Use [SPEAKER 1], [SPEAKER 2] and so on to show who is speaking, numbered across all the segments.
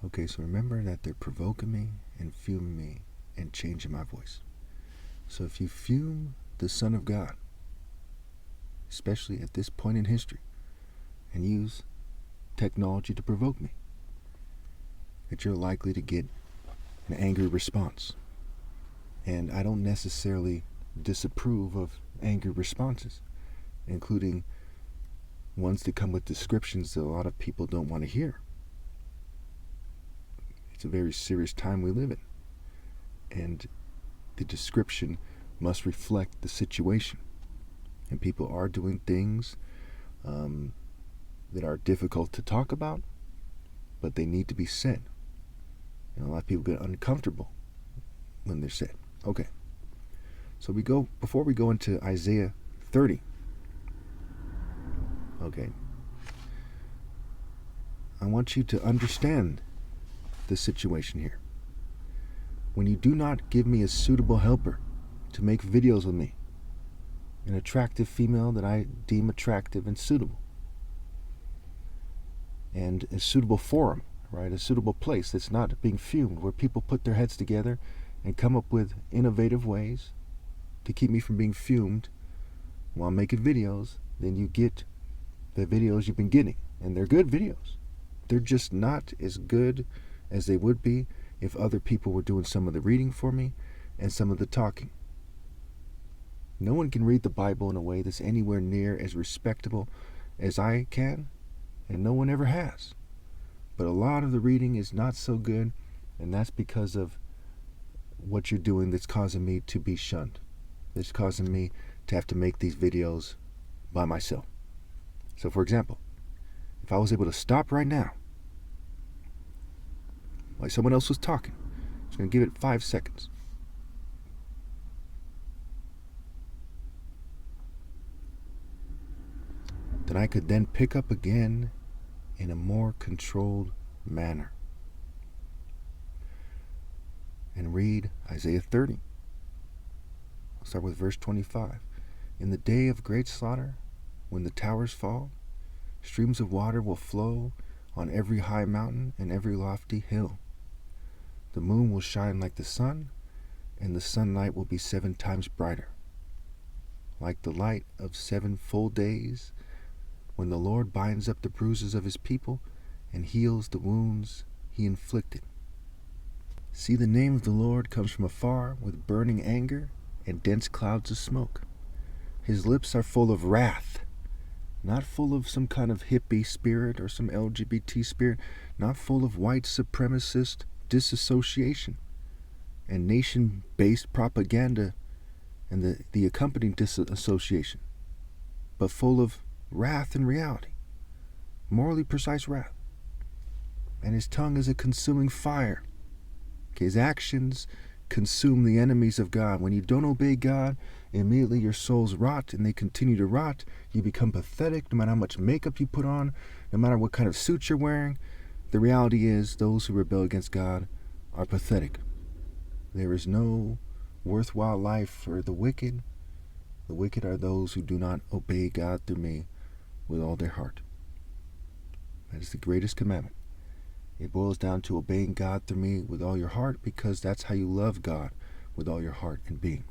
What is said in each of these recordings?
[SPEAKER 1] Okay, so remember that they're provoking me and fuming me and changing my voice. So if you fume the Son of God, especially at this point in history, and use technology to provoke me, that you're likely to get an angry response. And I don't necessarily disapprove of angry responses, including ones that come with descriptions that a lot of people don't want to hear. It's a very serious time we live in, and the description must reflect the situation. And people are doing things that are difficult to talk about, but they need to be said. And a lot of people get uncomfortable when they're said. Okay. So before we go into Isaiah 30, okay, I want you to understand the situation here. When you do not give me a suitable helper to make videos with me, an attractive female that I deem attractive and suitable, and a suitable forum, right, a suitable place that's not being fumed, where people put their heads together and come up with innovative ways to keep me from being fumed while making videos, then you get the videos you've been getting. And they're good videos. They're just not as good as they would be if other people were doing some of the reading for me and some of the talking. No one can read the Bible in a way that's anywhere near as respectable as I can, and no one ever has. But a lot of the reading is not so good, and that's because of what you're doing that's causing me to be shunned. That's causing me to have to make these videos by myself. So for example, if I was able to stop right now, while someone else was talking, I'm just going to give it 5 seconds. Then I could then pick up again in a more controlled manner and read Isaiah 30. I'll start with verse 25. In the day of great slaughter, when the towers fall, streams of water will flow on every high mountain and every lofty hill. The moon will shine like the sun, and the sunlight will be 7 times brighter, like the light of 7 full days, when the Lord binds up the bruises of his people and heals the wounds he inflicted. See, the name of the Lord comes from afar with burning anger and dense clouds of smoke. His lips are full of wrath, not full of some kind of hippie spirit or some LGBT spirit, not full of white supremacist disassociation and nation-based propaganda and the accompanying disassociation, but full of wrath and reality, morally precise wrath. And his tongue is a consuming fire. His actions consume the enemies of God. When you don't obey God, immediately your souls rot, and they continue to rot. You become pathetic no matter how much makeup you put on, no matter what kind of suit you're wearing. The reality is, those who rebel against God are pathetic. There is no worthwhile life for the wicked. The wicked are those who do not obey God through me with all their heart. That is the greatest commandment. It boils down to obeying God through me with all your heart, because that's how you love God, with all your heart and being.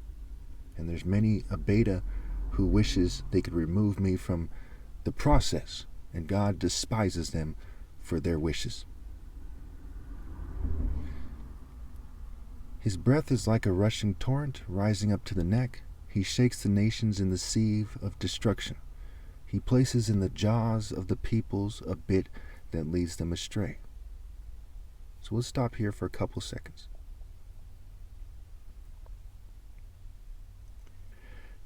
[SPEAKER 1] And there's many a beta who wishes they could remove me from the process, and God despises them for their wishes. His breath is like a rushing torrent rising up to the neck. He shakes the nations in the sieve of destruction. He places in the jaws of the peoples a bit that leads them astray. So we'll stop here for a couple seconds.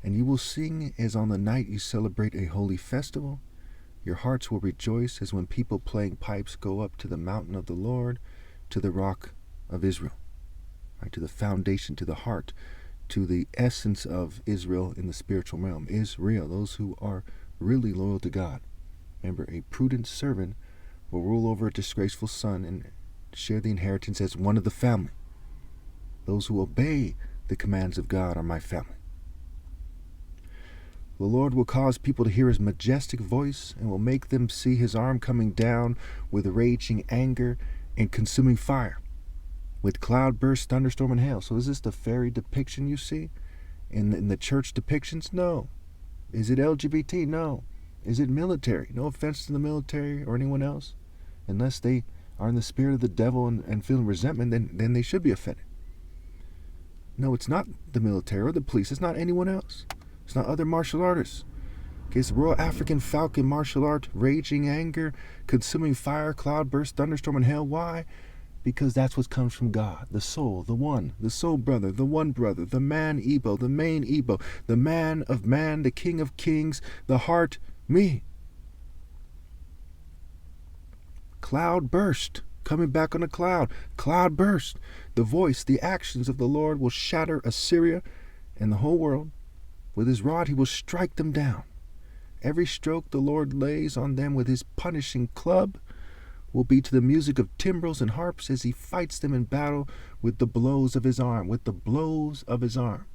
[SPEAKER 1] And you will sing as on the night you celebrate a holy festival. Your hearts will rejoice as when people playing pipes go up to the mountain of the Lord, to the rock of Israel, right, to the foundation, to the heart, to the essence of Israel in the spiritual realm. Israel, those who are really loyal to God. Remember, a prudent servant will rule over a disgraceful son and share the inheritance as one of the family. Those who obey the commands of God are my family. The Lord will cause people to hear his majestic voice and will make them see his arm coming down with raging anger and consuming fire, with cloudburst, thunderstorm, and hail. So is this the fairy depiction you see in the church depictions? No. Is it LGBT? No. Is it military? No offense to the military or anyone else. Unless they are in the spirit of the devil and feeling resentment, then they should be offended. No, it's not the military or the police. It's not anyone else. It's not other martial artists. Okay, it's the Royal African Falcon martial art, raging anger, consuming fire, cloudburst, thunderstorm, and hail. Why? Because that's what comes from God, the soul, the one, the soul brother, the one brother, the man Ebo, the main Ebo, the man of man, the king of kings, the heart, me. Cloudburst, coming back on a cloud. Cloudburst, the voice, the actions of the Lord will shatter Assyria and the whole world. With his rod he will strike them down. Every stroke the Lord lays on them with his punishing club will be to the music of timbrels and harps as he fights them in battle with the blows of his arm, with the blows of his arm.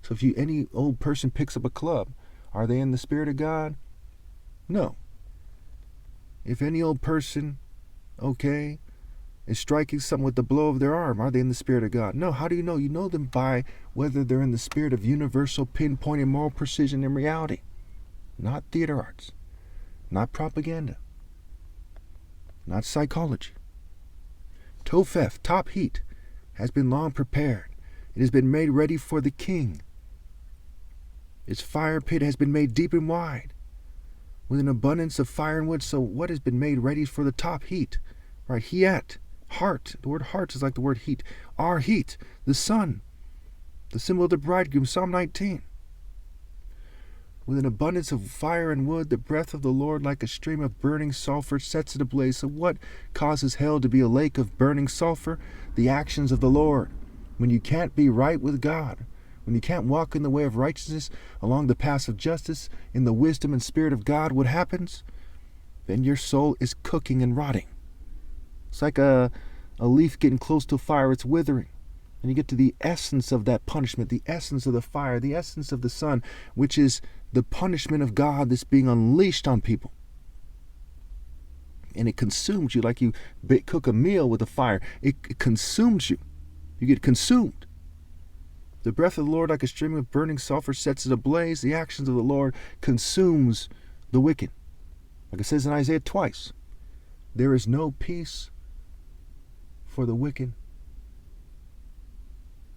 [SPEAKER 1] So if any old person picks up a club, are they in the Spirit of God? No. If any old person, is striking someone with the blow of their arm, are they in the Spirit of God? No. How do you know? You know them by whether they're in the spirit of universal, pinpointed moral precision and reality. Not theater arts. Not propaganda. Not psychology. Topheth, top heat, has been long prepared. It has been made ready for the king. Its fire pit has been made deep and wide, with an abundance of fire and wood. So what has been made ready for the top heat? Right, hiat, heart. The word heart is like the word heat. Our heat, the sun, the symbol of the bridegroom, Psalm 19. With an abundance of fire and wood, the breath of the Lord like a stream of burning sulfur sets it ablaze. So what causes hell to be a lake of burning sulfur? The actions of the Lord. When you can't be right with God, when you can't walk in the way of righteousness, along the paths of justice, in the wisdom and spirit of God, what happens? Then your soul is cooking and rotting. It's like a leaf getting close to fire, it's withering. And you get to the essence of that punishment, the essence of the fire, the essence of the sun, which is the punishment of God that's being unleashed on people. And it consumes you like you cook a meal with a fire. It consumes you. You get consumed. The breath of the Lord like a stream of burning sulfur sets it ablaze. The actions of the Lord consumes the wicked. Like it says in Isaiah twice, there is no peace for the wicked,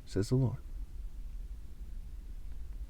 [SPEAKER 1] says the Lord.